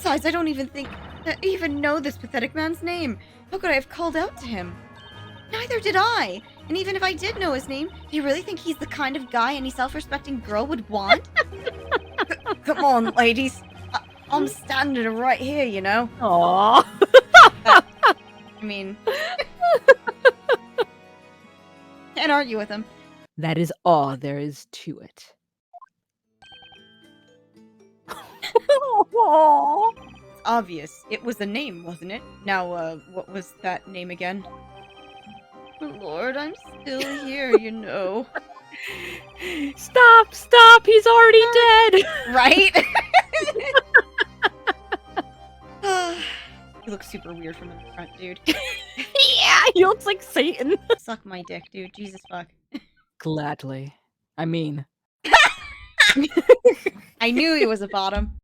Besides, I don't even know this pathetic man's name. How could I have called out to him? Neither did I. And even if I did know his name, do you really think he's the kind of guy any self-respecting girl would want? Come on, ladies. I'm standing right here, you know. Aww. I mean, can't argue with him. That is all there is to it. It's obvious. It was a name, wasn't it? Now, what was that name again? Lord, I'm still here, you know. Stop! He's already dead! Right? He looks super weird from the front, dude. Yeah, he looks like Satan. Suck my dick, dude. Jesus fuck. Gladly. I mean... I knew he was a bottom.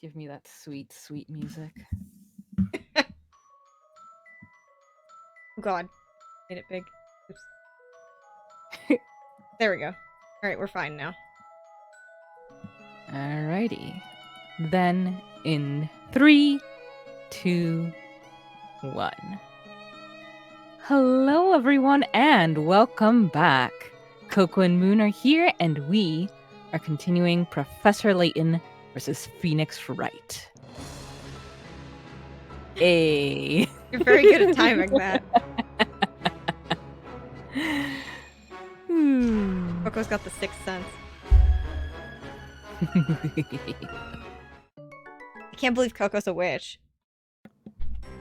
Give me that sweet, sweet music. Oh god. Made it big. Oops. There we go. Alright, we're fine now. Alrighty. Then, in 3, 2, 1. Hello everyone, and welcome back. Coco and Moon are here, and we are continuing Professor Layton versus Phoenix Wright. Hey. You're very good at timing that. Coco's got the sixth sense. I can't believe Coco's a witch.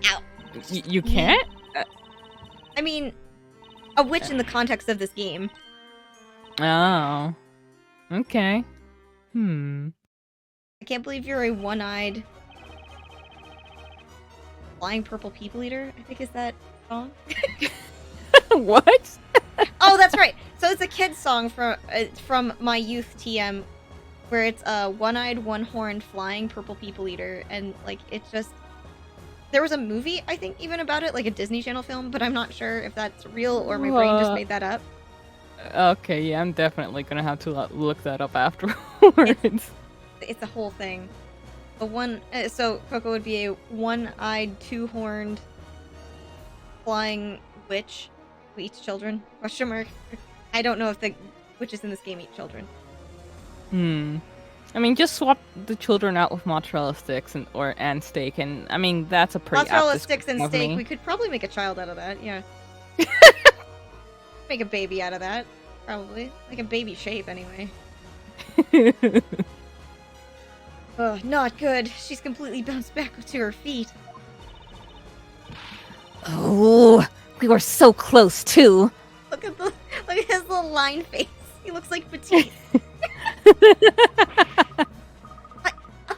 Ow. You can't? I mean, a witch in the context of this game. Oh. Okay. I can't believe you're a one-eyed flying purple people eater, I think is that song? What? Oh, that's right. So it's a kid's song from my youth TM, where it's a one-eyed, one-horned flying purple people eater, and like it's just there was a movie I think even about it, like a Disney Channel film, but I'm not sure if that's real or my brain just made that up. Okay, yeah, I'm definitely gonna have to look that up afterwards. It's a whole thing. So Coco would be a one-eyed, two-horned flying witch who eats children? Question mark. I don't know if the witches in this game eat children. I mean, just swap the children out with mozzarella sticks and steak, and I mean that's a pretty mozzarella sticks and steak. We could probably make a child out of that. Yeah. Make a baby out of that, probably like a baby shape anyway. Oh, not good. She's completely bounced back to her feet. Oh, we were so close too. Look at his little line face. He looks like Batiste. I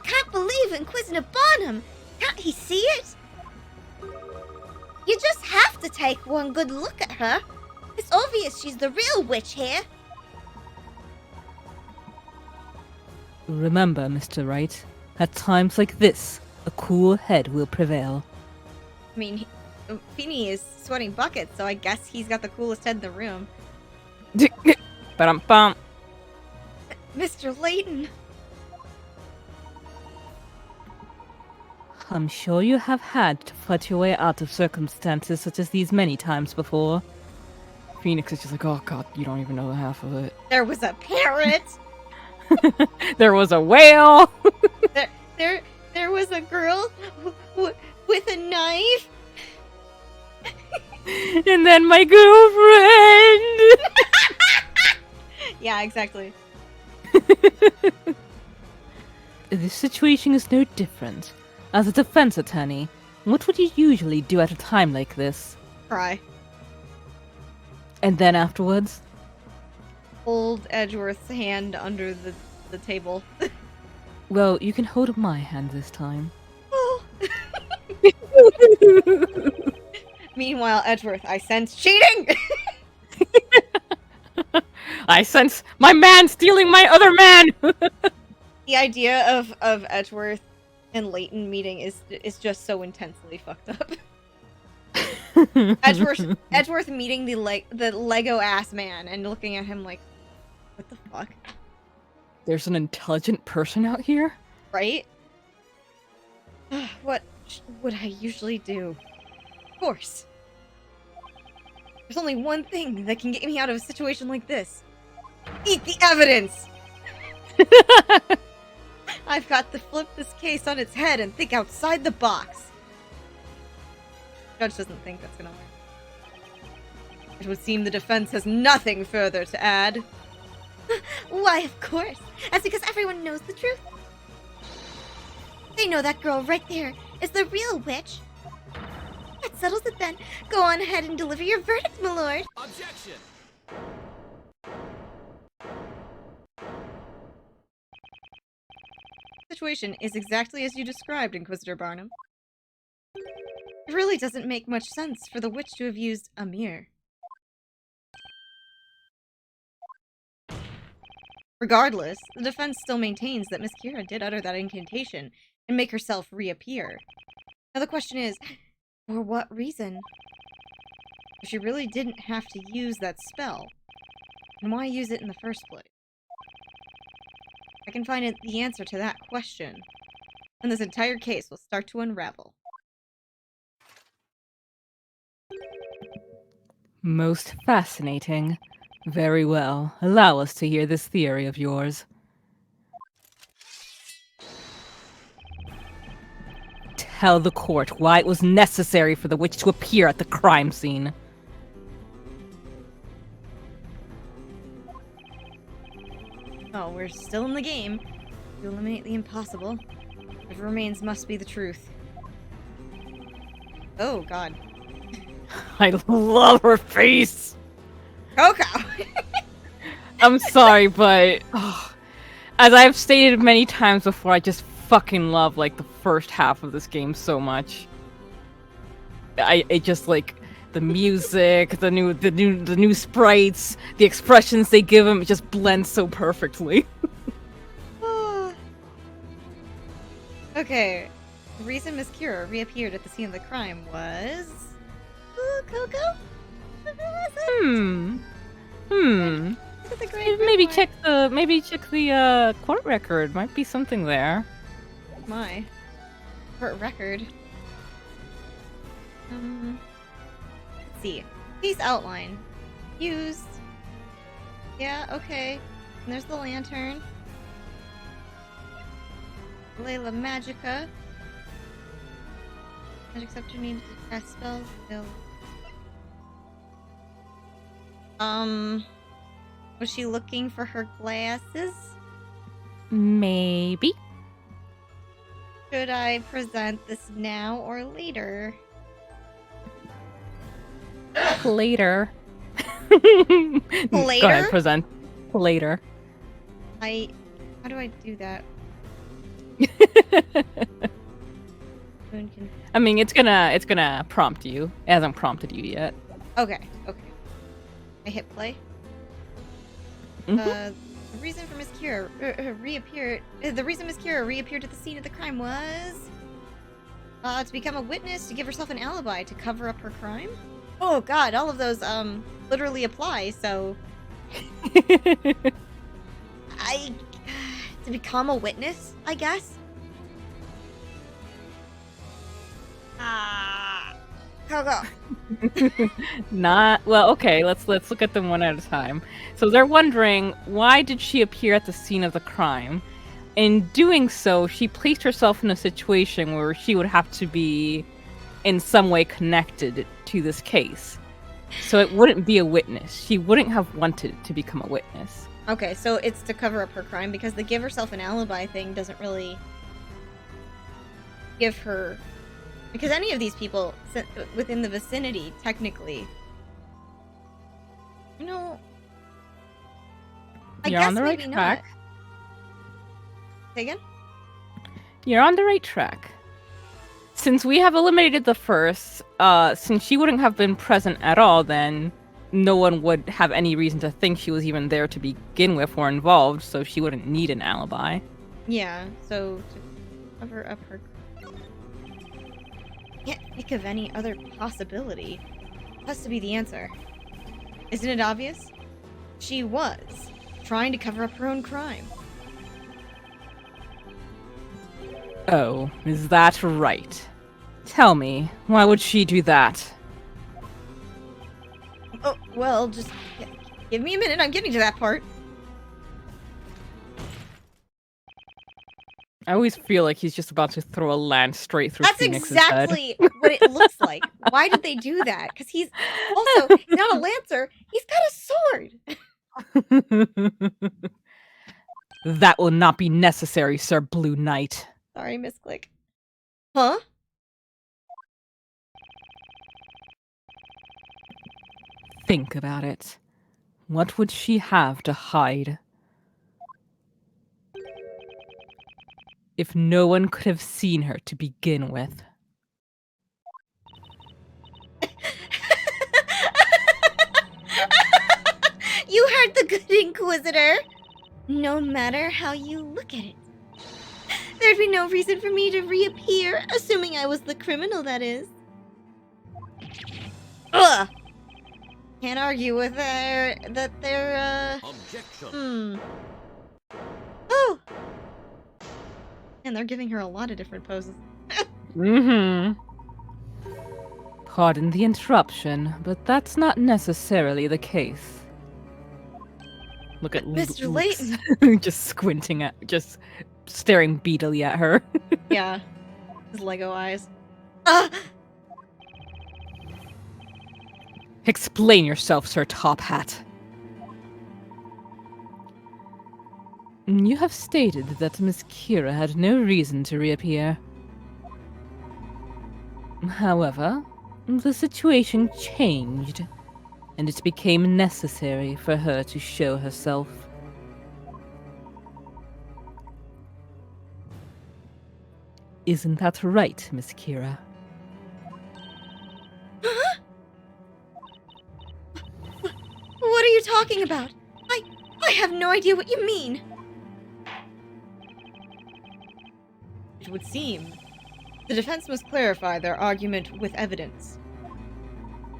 can't believe Inquisitor Barnum. Can't he see it? You just have to take one good look at her. It's obvious she's the real witch here. Remember, Mr. Wright, at times like this, a cool head will prevail. I mean, Feeny is sweating buckets, so I guess he's got the coolest head in the room. Ba-dum-bum. Mr. Layton. I'm sure you have had to fight your way out of circumstances such as these many times before. Phoenix is just like, oh god, you don't even know the half of it. There was a parrot. There was a whale. There was a girl with a knife. And then my girlfriend. Yeah, exactly. This situation is no different. As a defense attorney, what would you usually do at a time like this? Cry. And then afterwards? Hold Edgeworth's hand under the table. Well, you can hold my hand this time. Oh. Meanwhile, Edgeworth, I sense cheating! I sense my man stealing my other man! The idea of Edgeworth and Layton meeting is just so intensely fucked up. Edgeworth meeting the Lego ass man and looking at him like, what the fuck? There's an intelligent person out here? Right? What would I usually do? Of course. There's only one thing that can get me out of a situation like this. Eat the evidence! I've got to flip this case on its head and think outside the box. Judge doesn't think that's gonna work. It would seem the defense has nothing further to add. Why, of course. That's because everyone knows the truth. They know that girl right there is the real witch. That settles it then. Go on ahead and deliver your verdict, my lord. Objection! The situation is exactly as you described, Inquisitor Barnum. It really doesn't make much sense for the witch to have used a mirror. Regardless, the defense still maintains that Miss Kira did utter that incantation and make herself reappear. Now the question is, for what reason? If she really didn't have to use that spell, then why use it in the first place? I can find the answer to that question, and this entire case will start to unravel. Most fascinating. Very well. Allow us to hear this theory of yours. Tell the court why it was necessary for the witch to appear at the crime scene. Oh, we're still in the game. To eliminate the impossible. What remains must be the truth. Oh, God. I love her face! Coco! I'm sorry, but as I've stated many times before, I just fucking love like the first half of this game so much. It just like the music, the new sprites, the expressions they give him, it just blends so perfectly. Okay, the reason Miss Kira reappeared at the scene of the crime was... Coco? Maybe check the court record. Might be something there. My court record. Let's see. Case outline. Used. Yeah, okay. And there's the lantern. Layla Magica. Magic scepter needed to cast spells. Still. Was she looking for her glasses? Maybe. Should I present this now or later? Later. Later? Go ahead, present. Later. How do I do that? I mean, it's gonna prompt you. It hasn't prompted you yet. Okay. I hit play. The reason for Miss Kira reappeared. The reason Miss Kira reappeared at the scene of the crime was to become a witness, to give herself an alibi, to cover up her crime. Oh God, all of those literally apply. So, to become a witness, I guess. Go. Not well. Okay, let's look at them one at a time. So they're wondering, why did she appear at the scene of the crime? In doing so, she placed herself in a situation where she would have to be in some way connected to this case. So it wouldn't be a witness. She wouldn't have wanted to become a witness. Okay, so it's to cover up her crime, because the give herself an alibi thing doesn't really give her... Because any of these people within the vicinity, technically... You know... You're on the right track. Say again? You're on the right track. Since we have eliminated the first, since she wouldn't have been present at all, then no one would have any reason to think she was even there to begin with or involved, so she wouldn't need an alibi. Yeah, so to cover up her... Can't think of any other possibility. Has to be the answer. Isn't it obvious? She was trying to cover up her own crime. Oh, is that right? Tell me, why would she do that? Oh, well, just give me a minute. I'm getting to that part. I always feel like he's just about to throw a lance straight through That's Phoenix's head. exactly what it looks like. Why did they do that? Because he's not a lancer. He's got a sword. That will not be necessary, Sir Blue Knight. Sorry, Misclick. Huh? Think about it. What would she have to hide? If no one could have seen her to begin with. You heard the good Inquisitor. No matter how you look at it, there'd be no reason for me to reappear, assuming I was the criminal, that is. Ugh! Can't argue with they're Objection. Oh! And they're giving her a lot of different poses. Mm-hmm. Pardon the interruption, but that's not necessarily the case. Look at Mr. Layton. just squinting just staring beadily at her. Yeah. His Lego eyes. Explain yourself, Sir Top Hat. You have stated that Miss Kira had no reason to reappear. However, the situation changed, and it became necessary for her to show herself. Isn't that right, Miss Kira? Huh? What are you talking about? I have no idea what you mean. It would seem the defense must clarify their argument with evidence.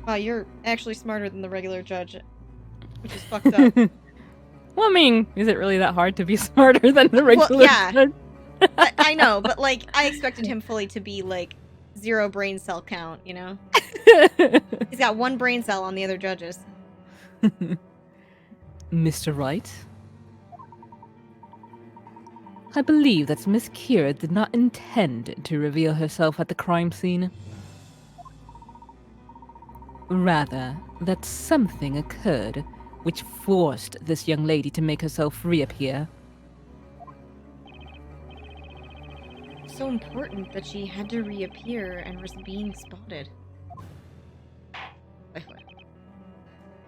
Wow, you're actually smarter than the regular judge, which is fucked up. Well, I mean, is it really that hard to be smarter than the regular yeah. judge? I know, but like, I expected him fully to be like 0 brain cell count, you know? He's got 1 brain cell on the other judges. Mr. Wright? I believe that Miss Kira did not intend to reveal herself at the crime scene. Rather, that something occurred which forced this young lady to make herself reappear. So important that she had to reappear and was being spotted.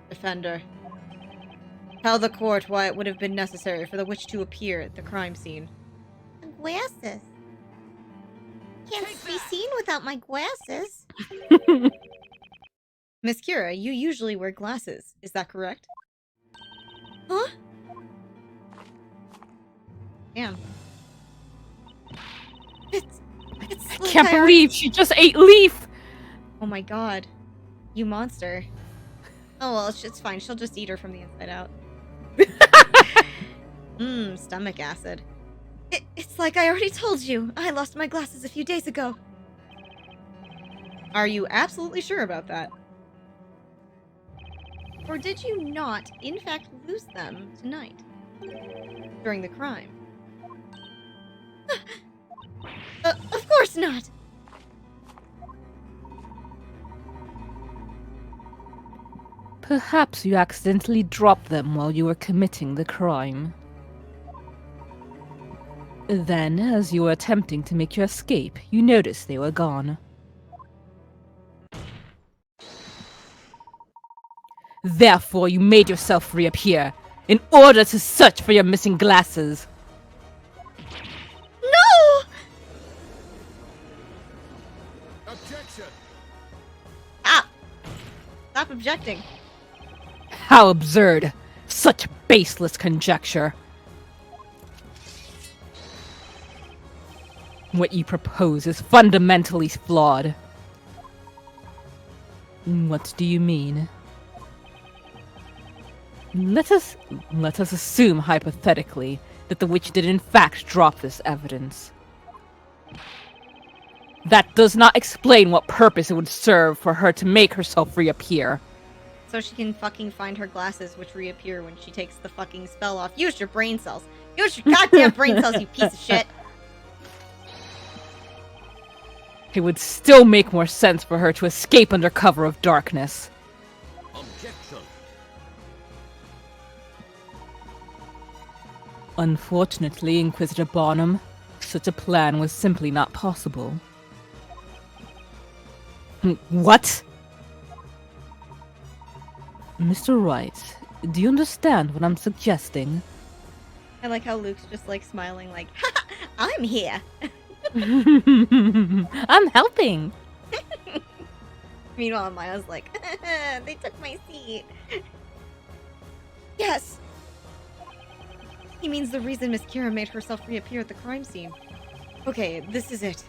Defender. Tell the court why it would have been necessary for the witch to appear at the crime scene. Glasses. Can't be seen without my glasses. Miss Kira, you usually wear glasses. Is that correct? Huh? Damn. It's I can't believe she just ate Leaf! Oh my god. You monster. Oh well, it's fine. She'll just eat her from the inside out. Stomach acid. It's like I already told you. I lost my glasses a few days ago. Are you absolutely sure about that? Or did you not, in fact, lose them tonight? During the crime? Of course not! Perhaps you accidentally dropped them while you were committing the crime. Then, as you were attempting to make your escape, you noticed they were gone. Therefore, you made yourself reappear, in order to search for your missing glasses. No! Objection. Ah! Stop objecting. How absurd! Such baseless conjecture. What you propose is fundamentally flawed. What do you mean? Let us assume hypothetically that the witch did in fact drop this evidence. That does not explain what purpose it would serve for her to make herself reappear. So she can fucking find her glasses, which reappear when she takes the fucking spell off. Use your brain cells. Use your goddamn brain cells, you piece of shit. It would still make more sense for her to escape under cover of darkness. Objection. Unfortunately, Inquisitor Barnum, such a plan was simply not possible. What? Mr. Wright, do you understand what I'm suggesting? I like how Luke's just like smiling like, ha, I'm here. I'm helping. Meanwhile, Maya's like, they took my seat. Yes. He means the reason Miss Kira made herself reappear at the crime scene. Okay, this is it.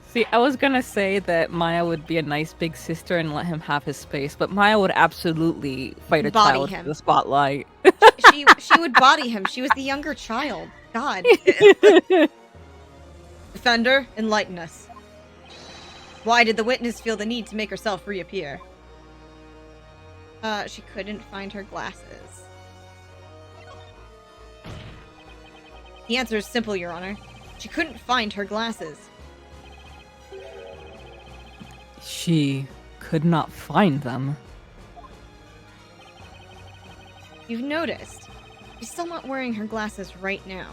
See, I was gonna say that Maya would be a nice big sister and let him have his space, but Maya would absolutely fight a Body child him. for the spotlight. She would body him. She was the younger child. God. Defender, enlighten us. Why did the witness feel the need to make herself reappear? She couldn't find her glasses. The answer is simple, Your Honor. She couldn't find her glasses. She could not find them. You've noticed. She's still not wearing her glasses right now.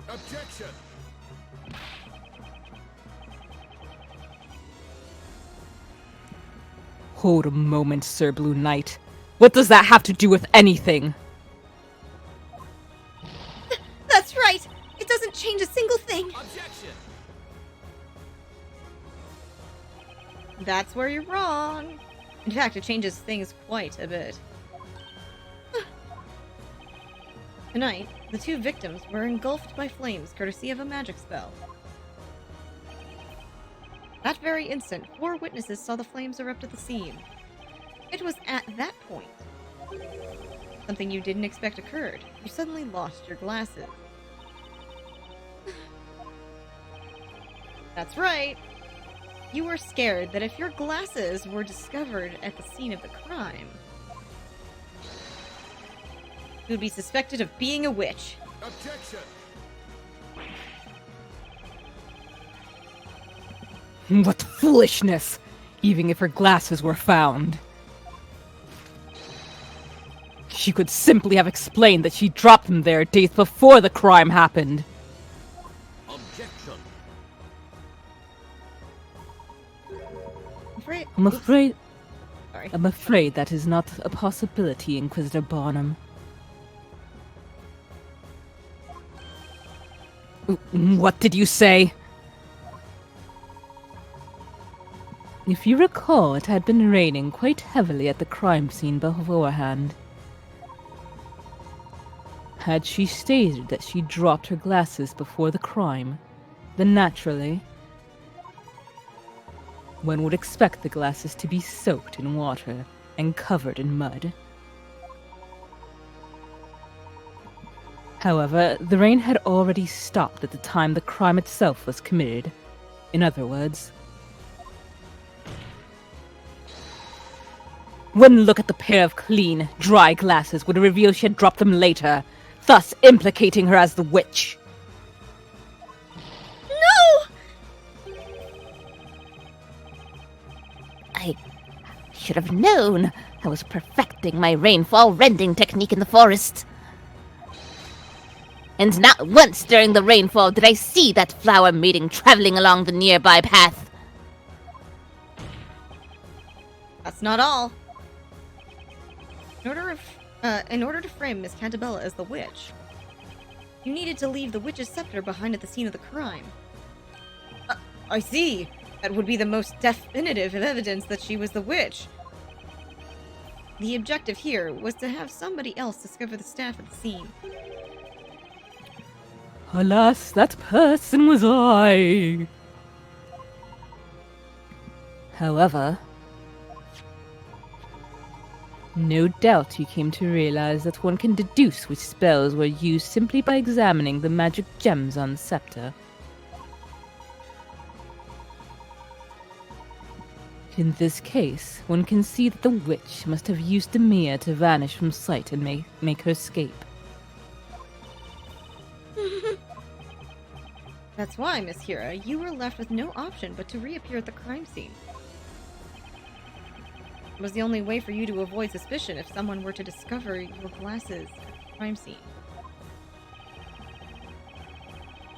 Objection. Hold a moment, Sir Blue Knight. What does that have to do with anything? That's right! It doesn't change a single thing! Objection. That's where you're wrong. In fact, it changes things quite a bit. Tonight, the two victims were engulfed by flames courtesy of a magic spell. That very instant, 4 witnesses saw the flames erupt at the scene. It was at that point, something you didn't expect occurred. You suddenly lost your glasses. That's right. You were scared that if your glasses were discovered at the scene of the crime, you would be suspected of being a witch. Objection. What foolishness! Even if her glasses were found. She could simply have explained that she dropped them there days before the crime happened. Objection. I'm afraid that is not a possibility, Inquisitor Barnum. What did you say? If you recall, it had been raining quite heavily at the crime scene beforehand. Had she stated that she dropped her glasses before the crime, then naturally, one would expect the glasses to be soaked in water and covered in mud. However, the rain had already stopped at the time the crime itself was committed. In other words, one look at the pair of clean, dry glasses would reveal she had dropped them later, thus implicating her as the witch. No! I should have known. I was perfecting my rainfall rending technique in the forest. And not once during the rainfall did I see that flower maiden traveling along the nearby path. That's not all. In order to frame Miss Cantabella as the witch, you needed to leave the witch's scepter behind at the scene of the crime. I see. That would be the most definitive of evidence that she was the witch. The objective here was to have somebody else discover the staff at the scene. Alas, that person was I. However, no doubt you came to realize that one can deduce which spells were used simply by examining the magic gems on the scepter. In this case, one can see that the witch must have used the mirror to vanish from sight and make her escape. That's why, Miss Hira, you were left with no option but to reappear at the crime scene. It was the only way for you to avoid suspicion if someone were to discover your glasses at the crime scene.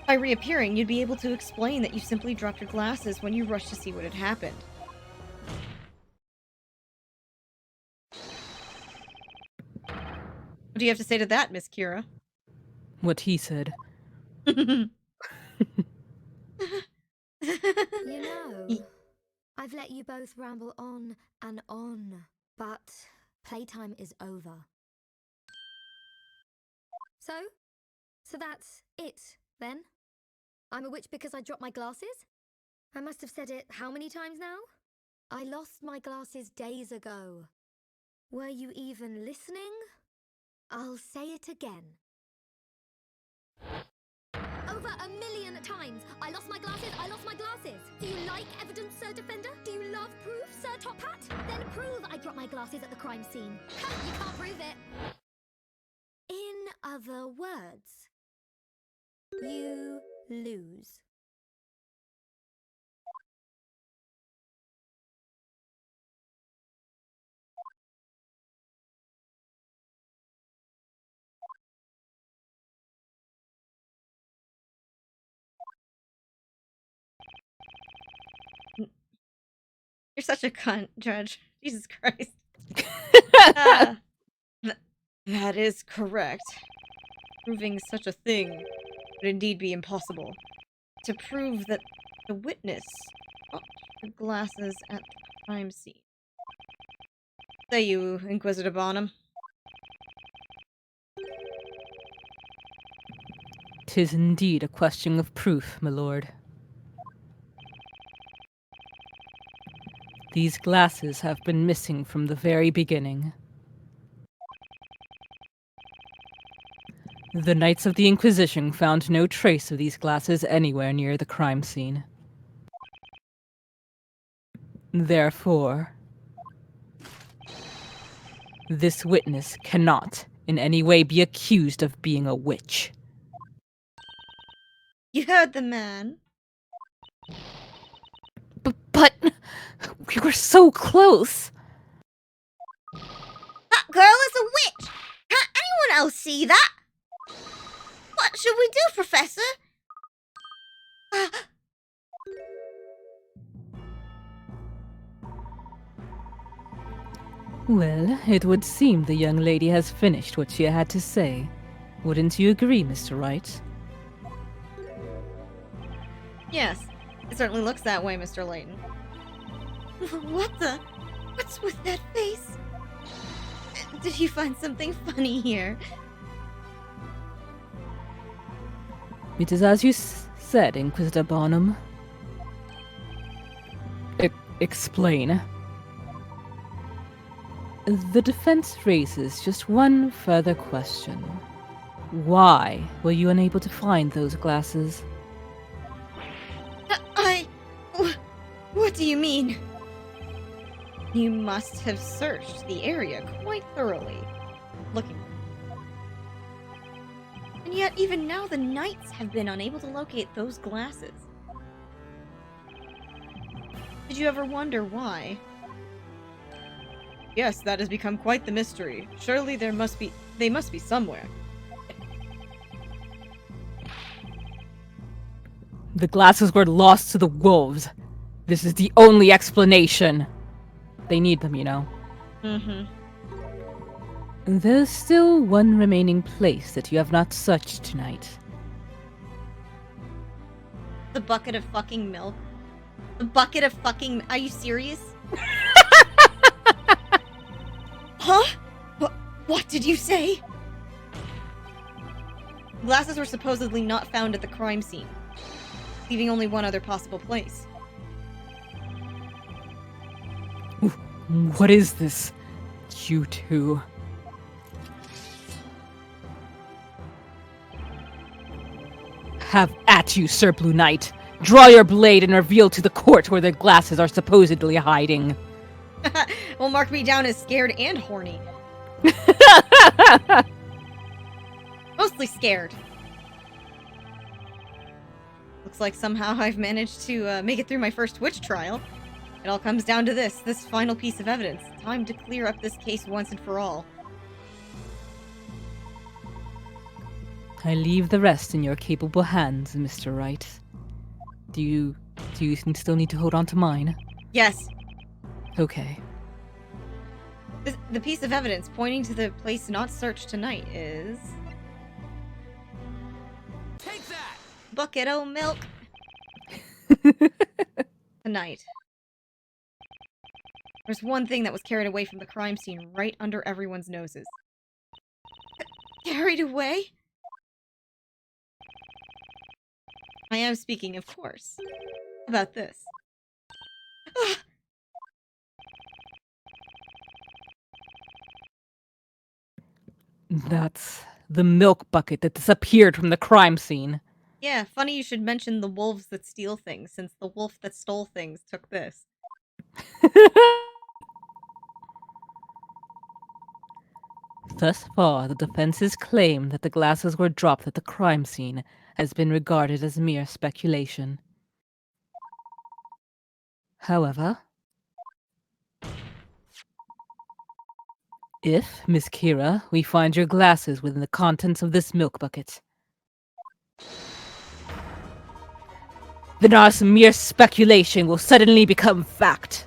By reappearing, you'd be able to explain that you simply dropped your glasses when you rushed to see what had happened. What do you have to say to that, Miss Kira? What he said. You know, I've let you both ramble on and on, but playtime is over. So that's it, then? I'm a witch because I dropped my glasses? I must have said it how many times now? I lost my glasses days ago. Were you even listening? I'll say it again. Over 1,000,000 times! I lost my glasses! I lost my glasses! Do you like evidence, Sir Defender? Do you love proof, Sir Top Hat? Then prove I dropped my glasses at the crime scene. Ha! You can't prove it! In other words, you lose. You're such a cunt, Judge. Jesus Christ. That is correct. Proving such a thing would indeed be impossible. To prove that the witness dropped her glasses at the crime scene. Say you, Inquisitor Bonham. 'Tis indeed a question of proof, my lord. These glasses have been missing from the very beginning. The Knights of the Inquisition found no trace of these glasses anywhere near the crime scene. Therefore, this witness cannot in any way be accused of being a witch. You heard the man. But we were so close. That girl is a witch! Can't anyone else see that? What should we do, Professor? Well, it would seem the young lady has finished what she had to say. Wouldn't you agree, Mr. Wright? Yes, it certainly looks that way, Mr. Layton. What's with that face? Did you find something funny here? It is as you said, Inquisitor Bonham. Explain. The defense raises just one further question. Why were you unable to find those glasses? What do you mean? You must have searched the area quite thoroughly, looking. And yet, even now, the Knights have been unable to locate those glasses. Did you ever wonder why? Yes, that has become quite the mystery. Surely they must be somewhere. The glasses were lost to the wolves. This is the only explanation. They need them, you know. Mm-hmm. There's still one remaining place that you have not searched tonight. The bucket of fucking milk. The bucket of fucking... Are you serious? Huh? What did you say? Glasses were supposedly not found at the crime scene, leaving only one other possible place. What is this? You two. Have at you, Sir Blue Knight. Draw your blade and reveal to the court where the glasses are supposedly hiding. Well, mark me down as scared and horny. Mostly scared. Looks like somehow I've managed to make it through my first witch trial. It all comes down to this final piece of evidence. Time to clear up this case once and for all. I leave the rest in your capable hands, Mr. Wright. Do you still need to hold on to mine? Yes. Okay. The piece of evidence pointing to the place not searched tonight is... Take that! bucket o' milk. Tonight. There's one thing that was carried away from the crime scene right under everyone's noses. Carried away? I am speaking, of course. About this. That's the milk bucket that disappeared from the crime scene. Yeah, funny you should mention the wolves that steal things, since the wolf that stole things took this. Thus far, the defense's claim that the glasses were dropped at the crime scene has been regarded as mere speculation. However, if, Miss Kira, we find your glasses within the contents of this milk bucket, then our mere speculation will suddenly become fact.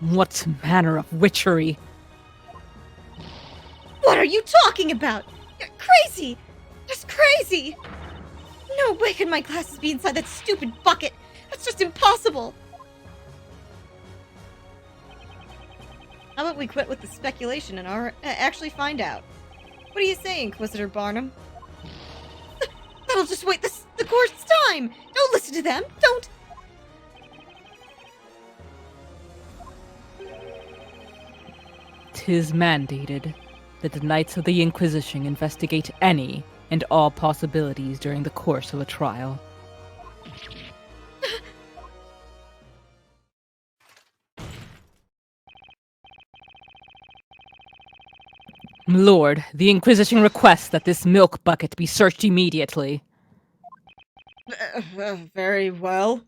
What manner of witchery? What are you talking about? You're crazy! Just crazy! No way could my glasses be inside that stupid bucket! That's just impossible! How about we quit with the speculation and actually find out? What do you say, Inquisitor Barnum? That'll just wait the court's time! Don't listen to them! Don't! 'Tis mandated that the Knights of the Inquisition investigate any and all possibilities during the course of a trial. Lord, the Inquisition requests that this milk bucket be searched immediately. Very well.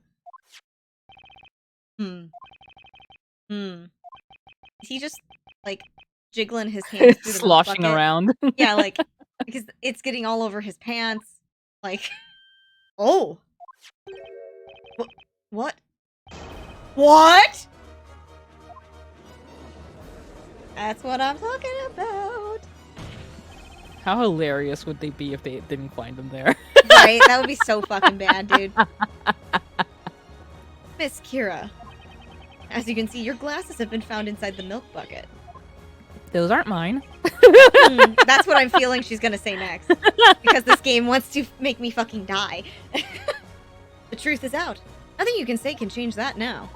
Is he just, like, jiggling his hands through the Sloshing bucket? around. Yeah, like, because it's getting all over his pants. Like, oh. What? What? That's what I'm talking about. How hilarious would they be if they didn't find them there? Right? That would be so fucking bad, dude. Miss Kira, as you can see, your glasses have been found inside the milk bucket. Those aren't mine. That's what I'm feeling she's gonna say next. Because this game wants to make me fucking die. The truth is out. Nothing you can say can change that now.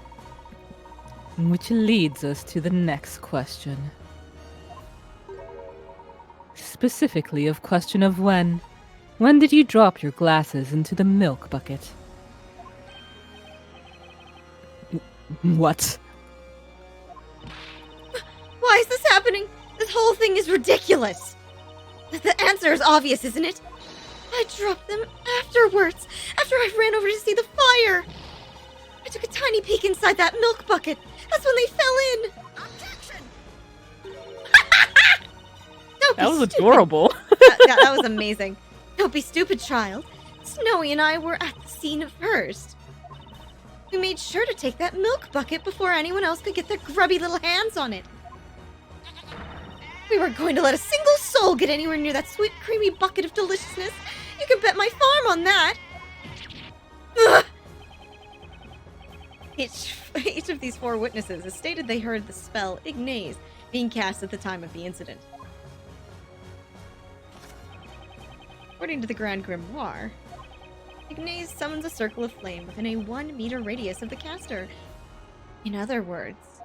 Which leads us to the next question. Specifically of question of when. When did you drop your glasses into the milk bucket? What? Why is this happening? This whole thing is ridiculous. The answer is obvious, isn't it? I dropped them afterwards, after I ran over to see the fire. I took a tiny peek inside that milk bucket. That's when they fell in. Objection! That was adorable. That was amazing. Don't be stupid, child. Snowy and I were at the scene first. We made sure to take that milk bucket before anyone else could get their grubby little hands on it. We weren't going to let a single soul get anywhere near that sweet, creamy bucket of deliciousness. You can bet my farm on that. Ugh. Each of these 4 witnesses has stated they heard the spell Ignace being cast at the time of the incident. According to the Grand Grimoire, Ignace summons a circle of flame within a 1-meter radius of the caster. In other words,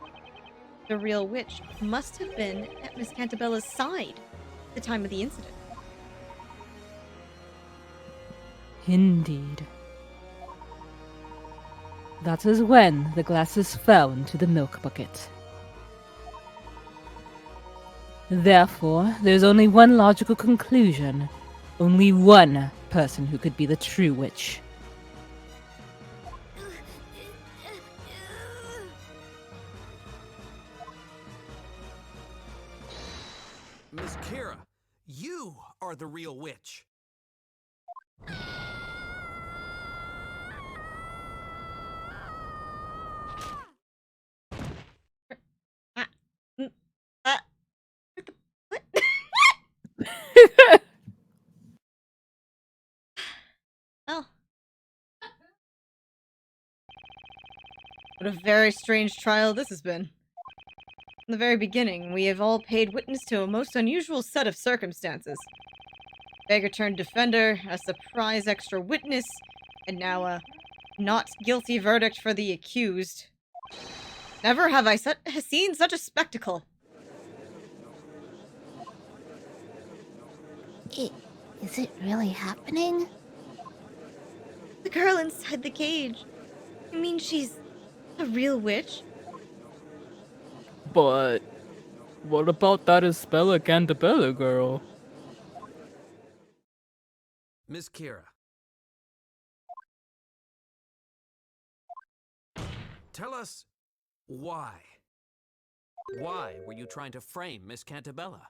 the real witch must have been at Miss Cantabella's side at the time of the incident. Indeed. That is when the glasses fell into the milk bucket. Therefore, there's only one logical conclusion. Only one person who could be the true witch. Miss Kira, you are the real witch. What? Oh. What a very strange trial this has been. From the very beginning, we have all paid witness to a most unusual set of circumstances. Beggar turned defender, a surprise extra witness, and now a not guilty verdict for the accused. Never have I seen such a spectacle. Is it really happening? The girl inside the cage. You mean she's a real witch? But what about that Isabella Cantabella girl? Miss Kira. Tell us why. Why were you trying to frame Miss Cantabella?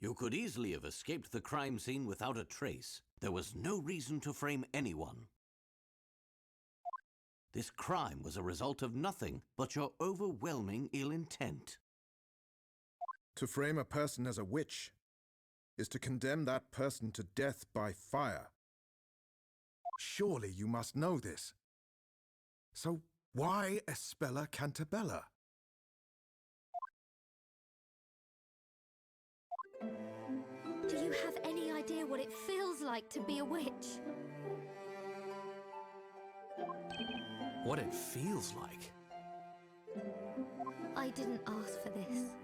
You could easily have escaped the crime scene without a trace. There was no reason to frame anyone. This crime was a result of nothing but your overwhelming ill intent. To frame a person as a witch is to condemn that person to death by fire. Surely you must know this. So why Espella Cantabella? Do you have any idea what it feels like to be a witch? What it feels like? I didn't ask for this.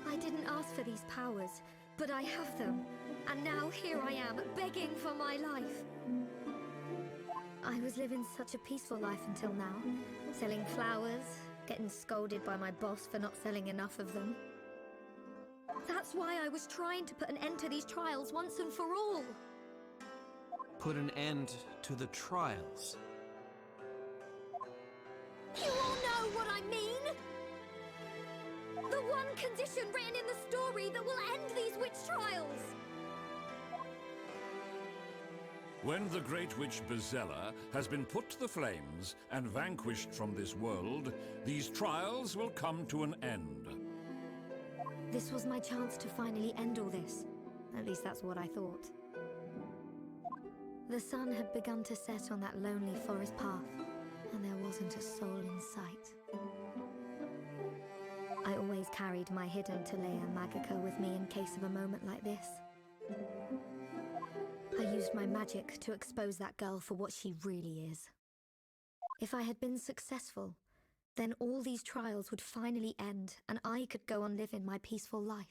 I didn't ask for these powers, but I have them. And now here I am, begging for my life. I was living such a peaceful life until now. Selling flowers, getting scolded by my boss for not selling enough of them. That's why I was trying to put an end to these trials once and for all. Put an end to the trials. You all know what I mean! The one condition written in the story that will end these witch trials! When the great witch Bezella has been put to the flames and vanquished from this world, these trials will come to an end. This was my chance to finally end all this. At least that's what I thought. The sun had begun to set on that lonely forest path, and there wasn't a soul in sight. I always carried my hidden Talea Magica with me in case of a moment like this. I used my magic to expose that girl for what she really is. If I had been successful, then all these trials would finally end and I could go on living my peaceful life.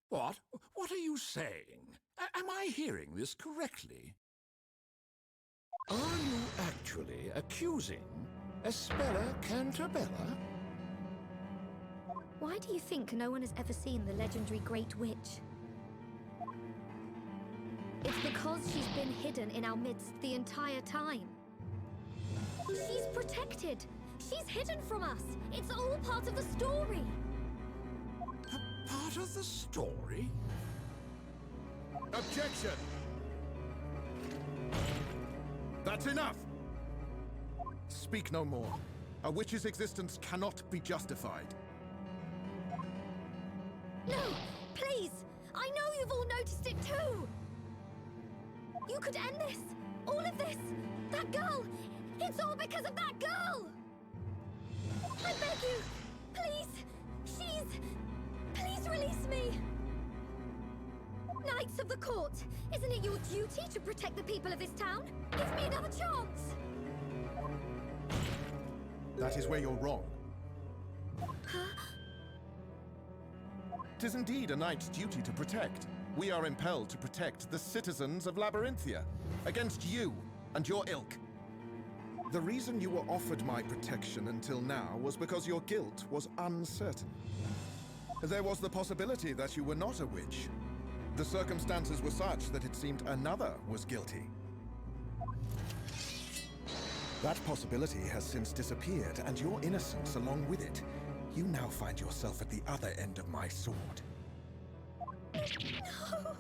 What? What are you saying? Am I hearing this correctly? Are you actually accusing Espella Cantabella? Why do you think no one has ever seen the legendary Great Witch? It's because she's been hidden in our midst the entire time. She's protected. She's hidden from us. It's all part of the story. Part of the story? Objection! That's enough! Speak no more. A witch's existence cannot be justified. No, please! I know you've all noticed it too! You could end this. All of this. That girl. It's all because of that girl. I beg you. Please. Please release me. Knights of the court, isn't it your duty to protect the people of this town? Give me another chance. That is where you're wrong. Huh? 'Tis indeed a knight's duty to protect. We are impelled to protect the citizens of Labyrinthia against you and your ilk. The reason you were offered my protection until now was because your guilt was uncertain. There was the possibility that you were not a witch. The circumstances were such that it seemed another was guilty. That possibility has since disappeared, and your innocence along with it. You now find yourself at the other end of my sword. No.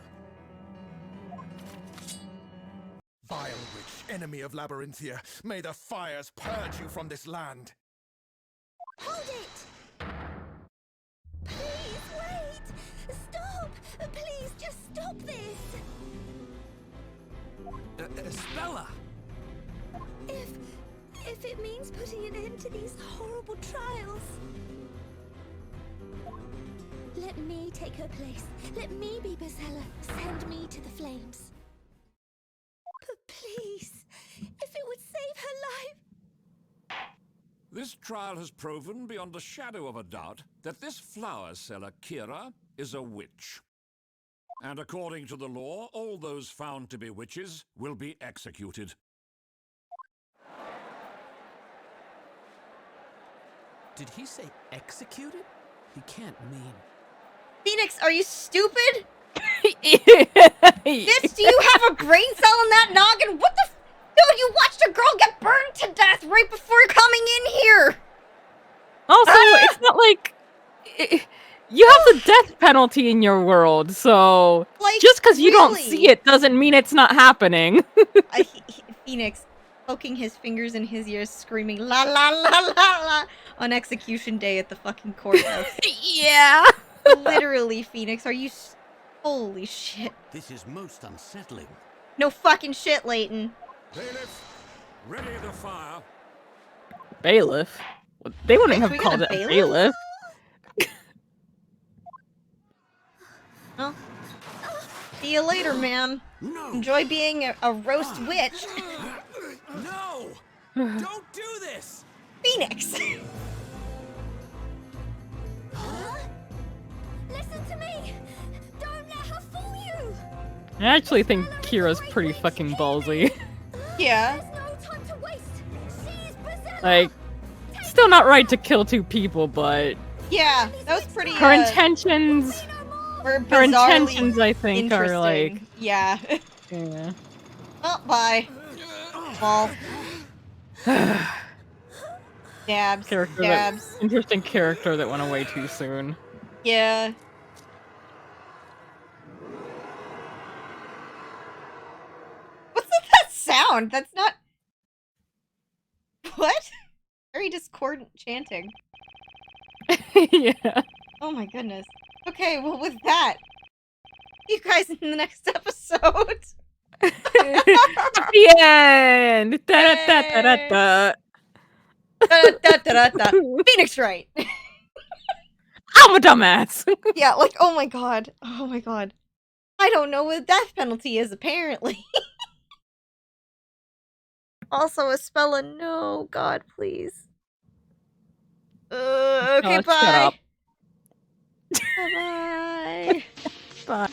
Vile witch, enemy of Labyrinthia, may the fires purge you from this land. Hold it! Please, wait! Stop! Please, just stop this! Spella! If it means putting an end to these horrible trials... Let me take her place. Let me be Bezella. Send me to the flames. But please, if it would save her life... This trial has proven beyond a shadow of a doubt that this flower seller, Kira, is a witch. And according to the law, all those found to be witches will be executed. Did he say executed? He can't mean... Phoenix, are you stupid? Bitch, Bitch, do you have a brain cell in that noggin? What the Dude, you watched a girl get burned to death right before coming in here! Also, it's not like... You have the death penalty in your world, so... Like, just because you don't really? see it doesn't mean it's not happening. Phoenix, poking his fingers in his ears, screaming la la la la la on execution day at the fucking courthouse. Yeah! Literally, Phoenix, are you... Holy shit. This is most unsettling. No fucking shit, Layton. Bailiff, ready the fire. Bailiff? Well, they wouldn't Bitch, have we called got it a a bailiff? bailiff. Well, see you later, man. No! Enjoy being a roast witch. No! Don't do this! Phoenix! Listen to me! Don't let her fool you! I actually think Kira's pretty fucking ballsy. Yeah. There's no time to waste. She's Bezella. Like, still not right to kill two people, but Yeah, that was pretty, her intentions... were Her bizarrely intentions, I think, are like... interesting. Yeah. Yeah. Oh, bye. Well. Dabs. Dabs. Interesting character that went away too soon. Yeah. What's that sound? That's not... What? Very discordant chanting. Yeah. Oh my goodness. Okay, well with that, see you guys in the next episode. The end! Da-da-da-da-da-da. Da-da-da-da-da. Phoenix Wright. I'm a dumbass! Yeah, like, oh my god. Oh my god. I don't know what the death penalty is, apparently. Also, Espella, no, God, please. Okay, Oh, shut bye. up. Bye-bye. Bye.